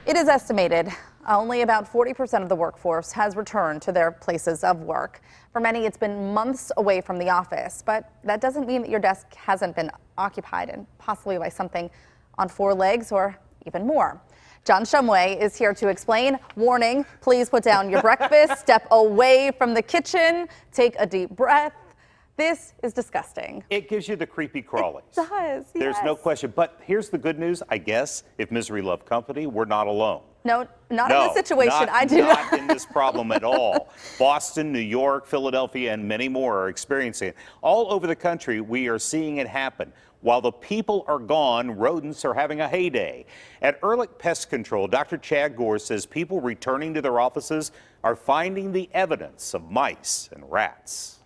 It is estimated only about 40% of the workforce has returned to their places of work. For many, it's been months away from the office, but that doesn't mean that your desk hasn't been occupied, and possibly by something on four legs or even more. John Shumway is here to explain. Warning, please put down your breakfast, step away from the kitchen, take a deep breath. This is disgusting. It gives you the creepy crawlies. It does, There's no question. But here's the good news, I guess. If misery loved company, we're not alone. No, not in this situation. I do not in this problem at all. Boston, New York, Philadelphia, and many more are experiencing it. All over the country, we are seeing it happen. While the people are gone, rodents are having a heyday. At Uptick Pest Control, Dr. Chad Gore says people returning to their offices are finding the evidence of mice and rats.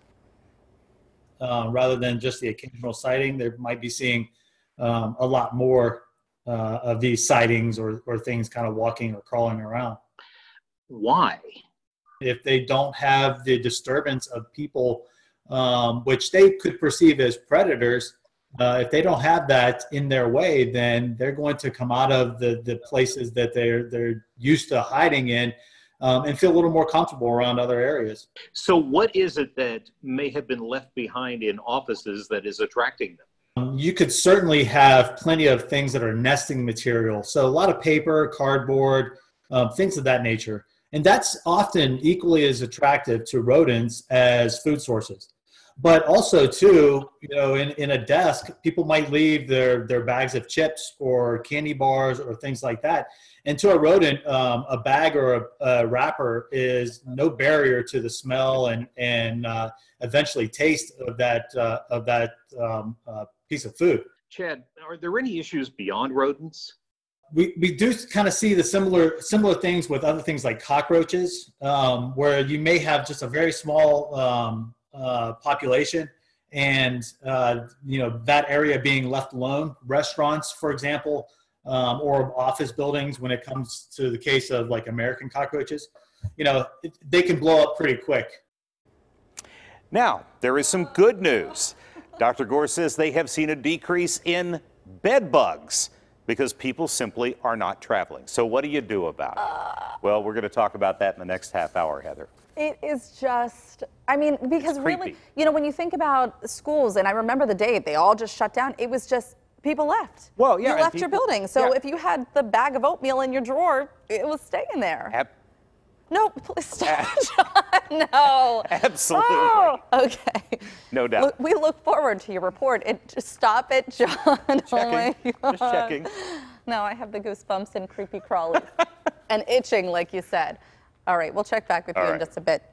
Rather than just the occasional sighting, they might be seeing a lot more of these sightings or things kind of walking or crawling around. Why? If they don't have the disturbance of people, which they could perceive as predators, if they don't have that in their way, then they're going to come out of the places that they're used to hiding in and feel a little more comfortable around other areas. So what is it that may have been left behind in offices that is attracting them? You could certainly have plenty of things that are nesting material. So a lot of paper, cardboard, things of that nature. And that's often equally as attractive to rodents as food sources. But also too, in a desk, people might leave their bags of chips or candy bars or things like that. And to a rodent, a bag or a wrapper is no barrier to the smell and eventually taste of that piece of food. Chad, are there any issues beyond rodents? We do kind of see the similar things with other things like cockroaches, where you may have just a very small population and that area being left alone. Restaurants, for example, or office buildings, when it comes to the case of like American cockroaches, they can blow up pretty quick. Now, there is some good news. Dr. Gore says they have seen a decrease in bed bugs because people simply are not traveling. So what do you do about it? Well, we're going to talk about that in the next half hour, Heather. It is just, because really, when you think about schools, and I remember the day they all just shut down, it was just people left. Well, yeah. You left your building. So if you had the bag of oatmeal in your drawer, it was staying there. No, please stop, John. No. Absolutely. Oh, okay. No doubt. We look forward to your report. Just stop it, John. Checking. Oh my God. Just checking. No, I have the goosebumps and creepy crawlies and itching, like you said. All right, we'll check back with you in just a bit.